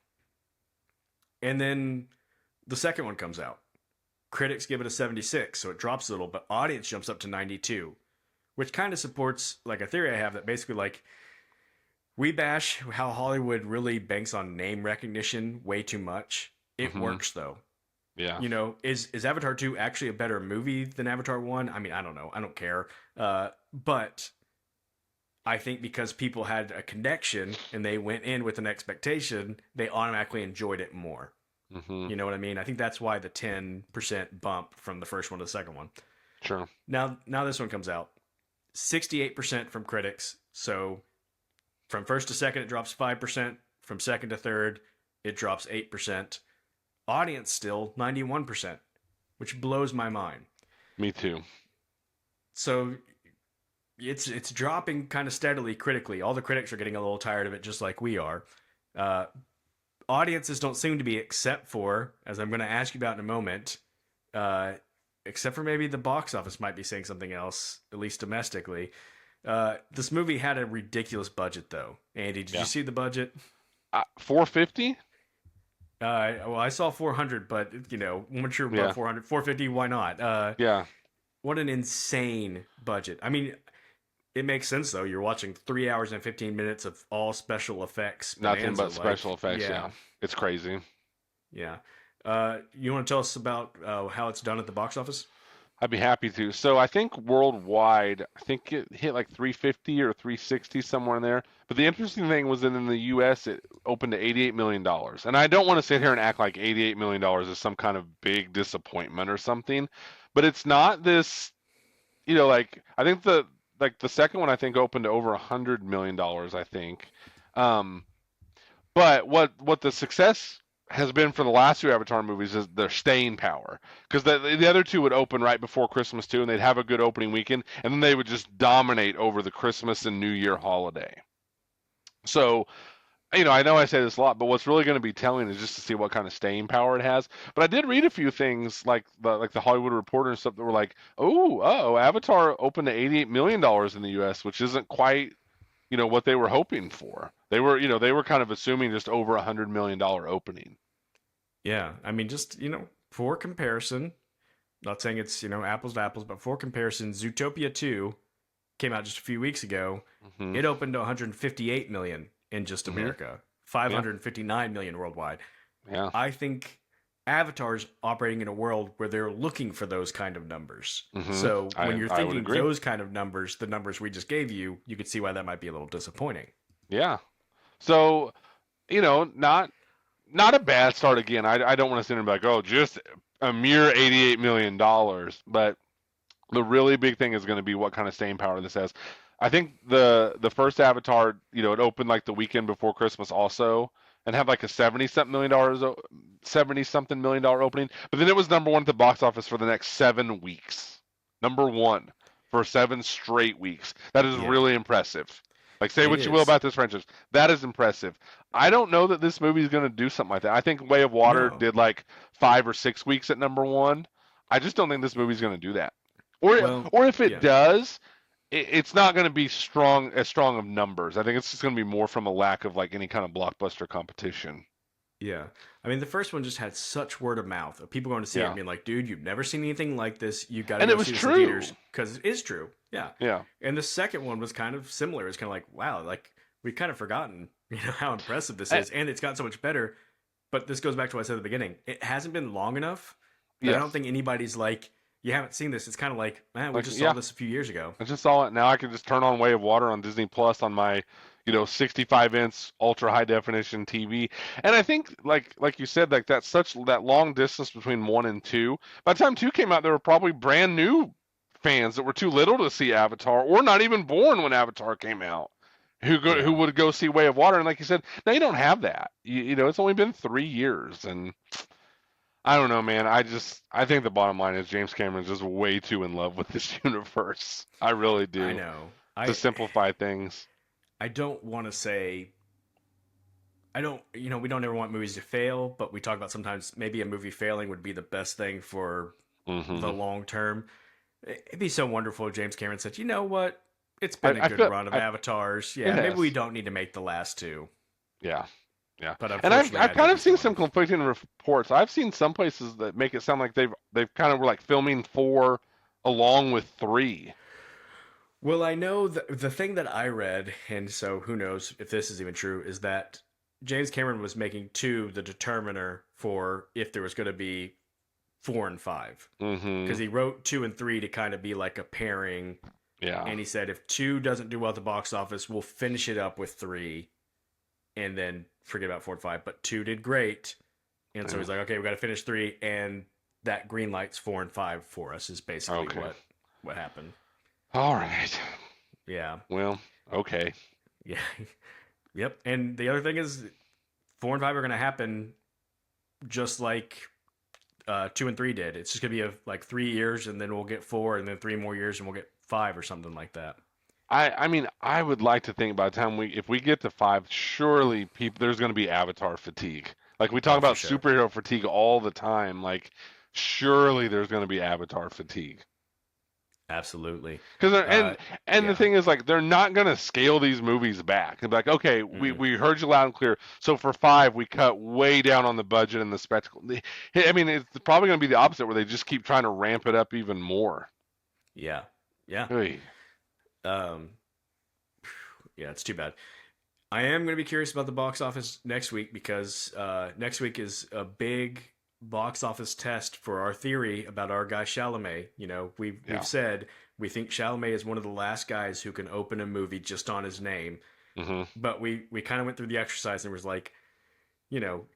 and then the second one comes out. Critics give it a 76, so it drops a little, but audience jumps up to 92, which kind of supports like a theory I have that basically like we bash how Hollywood really banks on name recognition way too much. It
Hmm.
works though.
Yeah.
Is Avatar 2 actually a better movie than Avatar 1? I mean, I don't know. I don't care. But I think because people had a connection and they went in with an expectation, they automatically enjoyed it more.
Hmm.
You know what I mean? I think that's why the 10% bump from the first one to the second one.
Sure.
Now this one comes out. 68% from critics. So from first to second, it drops 5%. From second to third, it drops 8%. Audience still 91%, which blows my mind.
Me too.
So it's dropping kind of steadily critically. All the critics are getting a little tired of it, just like we are. Uh, Audiences don't seem to be, except for, as I'm going to ask you about in a moment, uh, except for maybe the box office might be saying something else, at least domestically. This movie had a ridiculous budget, though. Andy, did you
Yeah.
see the budget?
450?
Well, I saw 400, but once you're above
Yeah.
400, 450, why not?
Yeah.
What an insane budget. I mean, it makes sense though. You're watching 3 hours and 15 minutes of all special effects
Nothing
bonanza.
but
Like,
special effects.
yeah,
Yeah. It's crazy.
yeah. You want to tell us about how it's done at the box office?
I'd be happy to. So I think worldwide, I think it hit like 350 or 360 somewhere in there. But the interesting thing was that in the US it opened to $88 million. And I don't want to sit here and act like $88 million is some kind of big disappointment or something, but it's not this, like I think the second one I think opened to over $100 million, I think. Um, but what the success has been for the last two Avatar movies is their staying power. Because the other two would open right before Christmas too, and they'd have a good opening weekend, and then they would just dominate over the Christmas and New Year holiday. So, I know I say this a lot, but what's really going to be telling is just to see what kind of staying power it has. But I did read a few things like the Hollywood Reporter and stuff that were like, Avatar opened to $88 million in the U.S., which isn't quite what they were hoping for. They were kind of assuming just over $100 million opening.
Yeah, I mean, just for comparison, not saying it's apples to apples, but for comparison, Zootopia 2 came out just a few weeks ago.
Hmm.
It opened to 158 million in just
Hmm.
America,
Yeah.
559 million worldwide.
Yeah.
I think Avatar's operating in a world where they're looking for those kind of numbers.
Hmm.
So when you're
I would
thinking
agree.
those kind of numbers, the numbers we just gave you, you could see why that might be a little disappointing.
Yeah. So not a bad start again. I don't want to sit there and be like, oh, just a mere $88 million, but the really big thing is going to be what kind of staying power this has. I think the first Avatar, it opened like the weekend before Christmas also, and had like a 70 something million dollar opening. But then it was number one at the box office for the next 7 weeks. Number one for 7 straight weeks. That is
Yeah.
really impressive. Like, say
It
what you will
is.
about this franchise, that is impressive. I don't know that this movie is going to do something like that. I think Way of Water
No.
did like 5 or 6 weeks at number one. I just don't think this movie's going to do that. Or,
Well,
or if it
yeah.
does, it's not going to be strong of numbers. I think it's just going to be more from a lack of like any kind of blockbuster competition.
Yeah. I mean, the first one just had such word of mouth of people going to see it and
Yeah,
being like, dude, you've never seen anything like this. You got to
and it
go
was
see this in
true.
theaters because it is true. Yeah.
Yeah,
And the second one was kind of similar. It's kind of like, wow, like we've kind of forgotten, how impressive this
I,
is. And it's gotten so much better. But this goes back to what I said at the beginning. It hasn't been long enough that I don't
yes.
think anybody's like, you haven't seen this. It's kind of like, man, we
Like,
just saw
yeah,
this a few years ago.
I just saw it. Now I can just turn on Way of Water on Disney Plus on my, 65-inch ultra high definition TV. And I think like you said, like that's such that long distance between one and two. By the time two came out, there were probably brand new fans that were too little to see Avatar or not even born when Avatar came out. Who
Yeah.
would go see Way of Water? And like you said, now you don't have that. It's only been 3 years, and I don't know, man. I think the bottom line is James Cameron's just way too in love with this universe. I really
I
do.
know.
To simplify things.
I don't want to say I don't, we don't ever want movies to fail, but we talk about sometimes maybe a movie failing would be the best thing for the
Hmm.
long term. It'd be so wonderful if James Cameron said, you know what? It's
I,
been a
I
good
feel
run of
I,
Avatars.
it
Yeah, maybe we
has.
don't need to make the last two.
Yeah, yeah.
But
And I've
unfortunately,
I've
I
kind
think
of
he's
seen
going.
some conflicting reports. I've seen some places that make it sound like they've kind of were like filming four along with three.
Well, I know the thing that I read, and so who knows if this is even true, is that James Cameron was making two the determiner for if there was going to be four and five.
Hmm.
Because he wrote two and three to kind of be like a pairing.
Yeah.
And he said if two doesn't do well at the box office, we'll finish it up with three and then forget about four and five. But two did great. And so
Yeah.
he's like, okay, we got to finish three. And that green lights four and five for us is basically
Okay.
what happened.
All right.
Yeah.
Well, okay.
Yeah. Yep. And the other thing is four and five are going to happen just like two and three did. It's just going to be like 3 years and then we'll get four and then 3 more years and we'll get five or something like that.
I mean, I would like to think by the time if we get to five, surely there's going to be Avatar fatigue. Like we talk
Oh, for
about
sure.
superhero fatigue all the time. Like surely there's going to be Avatar fatigue.
Absolutely.
Because
Uh,
and the
yeah.
thing is, like, they're not gonna scale these movies back. They're like, okay,
Mm-mm.
we heard you loud and clear. So for five, we cut way down on the budget and the spectacle. I mean, it's probably gonna be the opposite, where they just keep trying to ramp it up even more.
Yeah. Yeah.
Hey.
Um, yeah, it's too bad. I am going to be curious about the box office next week because next week is a big box office test for our theory about our guy Chalamet. We've
Yeah.
said we think Chalamet is one of the last guys who can open a movie just on his name.
Hmm.
But we kind of went through the exercise and was like, you know,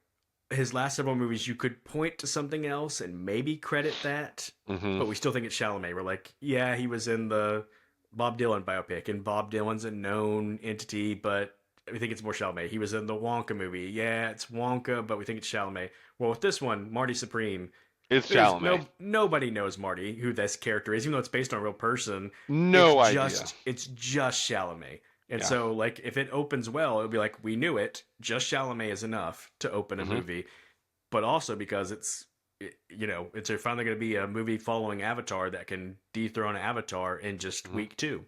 his last several movies, you could point to something else and maybe credit that,
Hmm.
but we still think it's Chalamet. We're like, yeah, he was in the Bob Dylan biopic, and Bob Dylan's a known entity, but we think it's more Chalamet. He was in the Wonka movie. Yeah, it's Wonka, but we think it's Chalamet. Well, with this one, Marty Supreme,
It's
there's
Chalamet.
nobody knows Marty who this character is, even though it's based on a real person. It's
No idea.
just it's just Chalamet. And
Yeah.
so, like, if it opens well, it'll be like we knew it. Just Chalamet is enough to open a
Hmm.
movie, but also because it's finally going to be a movie following Avatar that can dethrone Avatar in just
Hmm.
week two.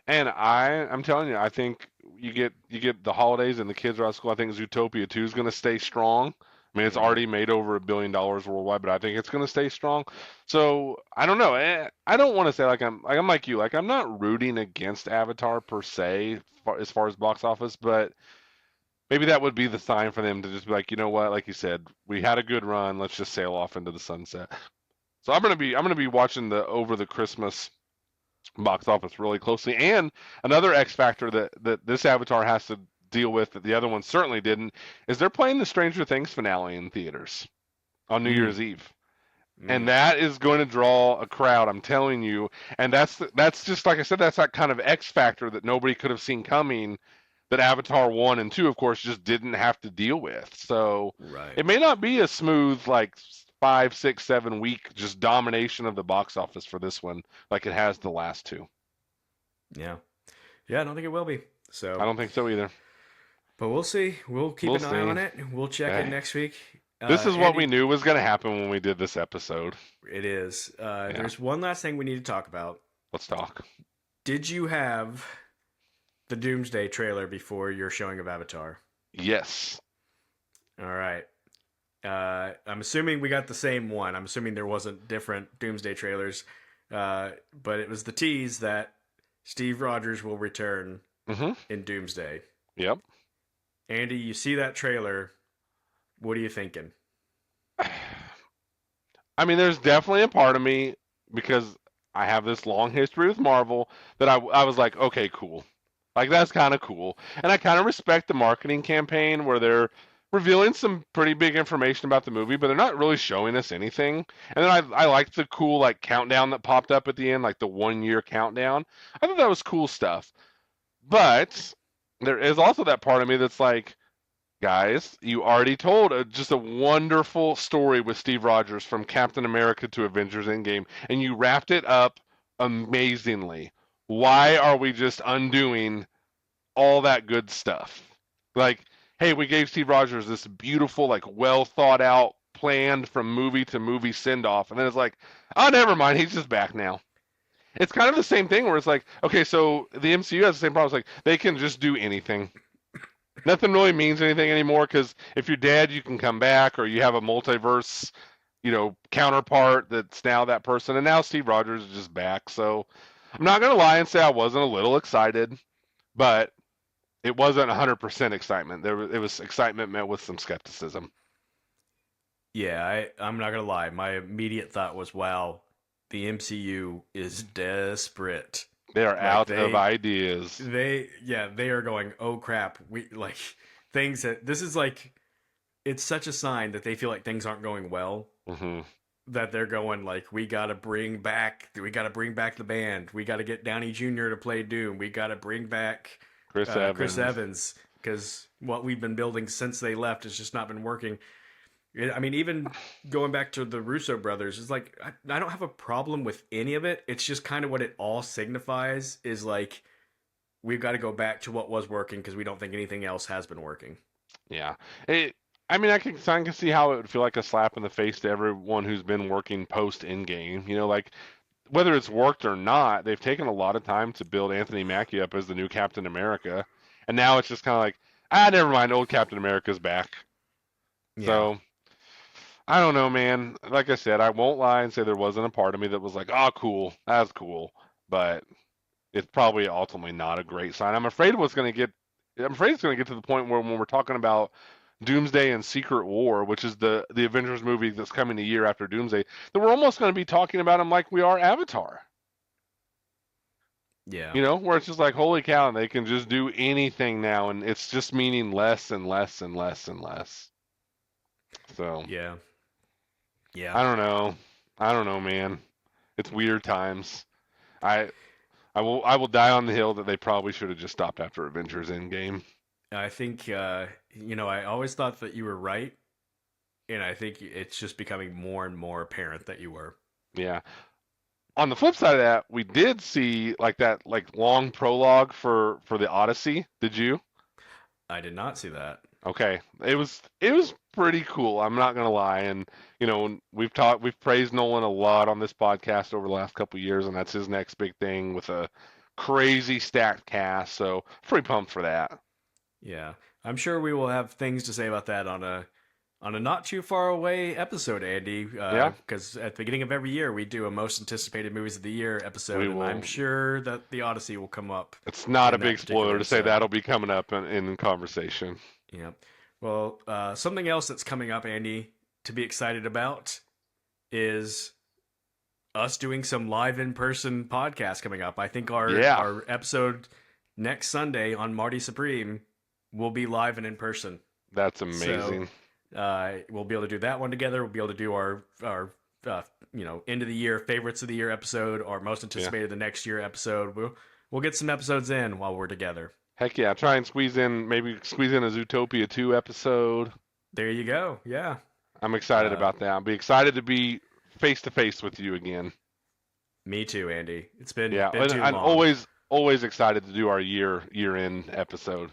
And I'm telling you, I think you get the holidays and the kids are out of school. I think Zootopia 2 is going to stay strong. I mean, it's
Mm,
already made over $1 billion worldwide, but I think it's going to stay strong. So I don't know. I don't want to say like I'm like you. Like I'm not rooting against Avatar per se, as far as box office, but maybe that would be the sign for them to just be like, you know what? Like you said, we had a good run. Let's just sail off into the sunset. So I'm gonna be watching the over the Christmas box office really closely. And another X factor that this Avatar has to deal with that the other one certainly didn't is they're playing the Stranger Things finale in theaters on New
mm,
Year's Eve. And
mm.
that is going to draw a crowd, I'm telling you. And that's just like I said, that's that kind of X factor that nobody could have seen coming. That Avatar 1 and 2, of course, just didn't have to deal with. So
Right.
it may not be a smooth, like 5, 6, 7 week just domination of the box office for this one, like it has the last two.
Yeah. Yeah, I don't think it will be.
I
So,
don't think so either.
but we'll see. We'll keep
We'll
an eye
see.
on it. We'll check in
Hey,
next week.
this is what we
Andy,
knew was going to happen when we did this episode.
it is.
Yeah,
There's one last thing we need to talk about.
let's talk.
Did you have the Doomsday trailer before your showing of Avatar?
Yes.
All right. I'm assuming we got the same one. I'm assuming there wasn't different Doomsday trailers, but it was the tease that Steve Rogers will return
Mm-hmm.
in Doomsday.
Yep.
Andy, you see that trailer. What are you thinking?
I mean, there's definitely a part of me because I have this long history with Marvel that I was like, okay, cool. Like that's kind of cool. And I kind of respect the marketing campaign where they're revealing some pretty big information about the movie, but they're not really showing us anything. And then I liked the cool like countdown that popped up at the end, like the 1 year countdown. I thought that was cool stuff. But there is also that part of me that's like, guys, you already told just a wonderful story with Steve Rogers from Captain America to Avengers Endgame, and you wrapped it up amazingly. Why are we just undoing all that good stuff? Like, hey, we gave Steve Rogers this beautiful, like, well thought out, planned from movie to movie send off, and then it's like, oh, never mind, he's just back now. It's kind of the same thing where it's like, okay, so the MCU has the same problem. It's like they can just do anything. Nothing really means anything anymore because if you're dead, you can come back, or you have a multiverse, counterpart that's now that person. And now Steve Rogers is just back. So I'm not gonna lie and say I wasn't a little excited, but it wasn't 100% excitement. It was excitement met with some skepticism.
Yeah, I'm not gonna lie. My immediate thought was, "Wow, the MCU is desperate."
They are
Like
out of ideas.
they are going. Oh crap! We like things that this is like. It's such a sign that they feel like things aren't going well.
Hmm.
That they're going like, we gotta bring back the band. We gotta get Downey Jr. to play Doom. We gotta bring back
Chris
Chris
Evans.
Evans because what we've been building since they left has just not been working. I mean, even going back to the Russo brothers, it's like I don't have a problem with any of it. It's just kind of what it all signifies is like we've got to go back to what was working because we don't think anything else has been working.
Yeah. It. I mean, I can see how it would feel like a slap in the face to everyone who's been working post Endgame. Like whether it's worked or not, they've taken a lot of time to build Anthony Mackie up as the new Captain America, and now it's just kind of like, never mind, old Captain America's back.
Yeah,
So I don't know, man. Like I said, I won't lie and say there wasn't a part of me that was like, oh, cool, that's cool, but it's probably ultimately not a great sign. I'm afraid it's going to get to the point where when we're talking about Doomsday and Secret War, which is the Avengers movie that's coming a year after Doomsday, that we're almost going to be talking about them like we are Avatar.
yeah,
Where it's just like, holy cow, and they can just do anything now, and it's just meaning less and less and less and less. So
yeah, yeah.
I don't know. I don't know, man. It's weird times. I I will die on the hill that they probably should have just stopped after Avengers Endgame.
I think I always thought that you were right, and I think it's just becoming more and more apparent that you were.
Yeah. On the flip side of that, we did see like that like long prologue for the Odyssey. Did you?
I did not see that.
Okay. It was pretty cool. I'm not gonna lie. And we've praised Nolan a lot on this podcast over the last couple of years, and that's his next big thing with a crazy stacked cast. So pretty pumped for that.
Yeah, I'm sure we will have things to say about that on a not too far away episode, Andy.
Yeah,
Because at the beginning of every year we do a most anticipated movies of the year episode,
we
and I'm
will.
sure that the Odyssey will come up
It's not a
in that
big
particular
spoiler to say
episode.
that'll be coming up in conversation.
Yeah. Well, something else that's coming up, Andy, to be excited about is us doing some live in person podcasts coming up. I think
Yeah,
our episode next Sunday on Marty Supreme will be live and in person.
that's
So
amazing.
we'll be able to do that one together. We'll be able to do our end of the year favorites of the year episode, our most
Yeah.
anticipated the next year episode. We'll get some episodes in while we're together.
Heck yeah, try and maybe squeeze in a Zootopia 2 episode.
There you go. Yeah.
I'm excited
Uh,
about that. I'll be excited to be face to face with you again.
Me too, Andy. It's
Yeah,
been too
and
long.
always excited to do our year-end episode.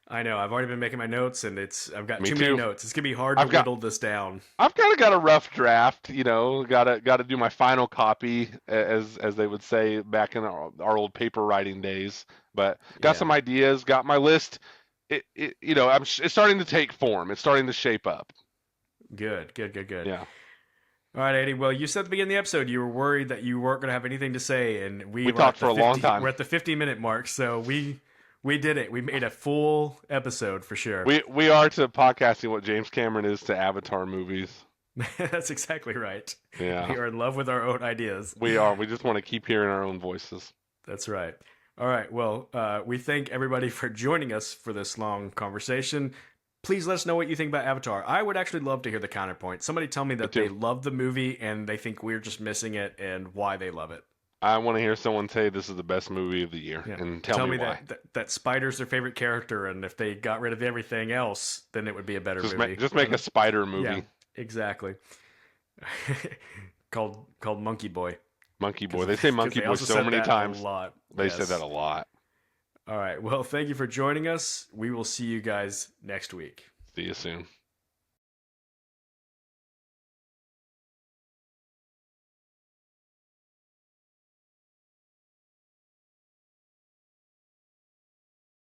I know. I've already been making my notes, and I've got
Me
too many
too.
notes. It's gonna be hard to
I've got
whittle this down.
I've kind of got a rough draft, Got to do my final copy, as they would say back in our old paper writing days. But got
Yeah.
some ideas, got my list. It's starting to take form. It's starting to shape up.
Good. Good. Good. Good.
Yeah,
All right, Eddie. Well, you said at the beginning of the episode you were worried that you weren't gonna have anything to say, and
we talked for a long time.
we're at the 50-minute mark, so we did it. We made a full episode for sure.
We are to podcasting what James Cameron is to Avatar movies.
That's exactly right.
Yeah,
We are in love with our own ideas.
we are. We just want to keep hearing our own voices.
That's right. All right. Well, we thank everybody for joining us for this long conversation. Please let us know what you think about Avatar. I would actually love to hear the counterpoint. Somebody tell me that
too.
they love the movie and they think we're just missing it and why they love it.
I want to hear someone say this is the best movie of the year,
Yeah.
and tell me why.
That Spider's their favorite character, and if they got rid of everything else, then it would be a better movie.
Just make a spider movie.
Yeah, exactly. called Monkey Boy.
Monkey Boy. They say Monkey
They
Boy
also
so
said
many
that
times.
a lot.
They
Yes.
said that a lot.
All right. Well, thank you for joining us. We will see you guys next week.
See you soon.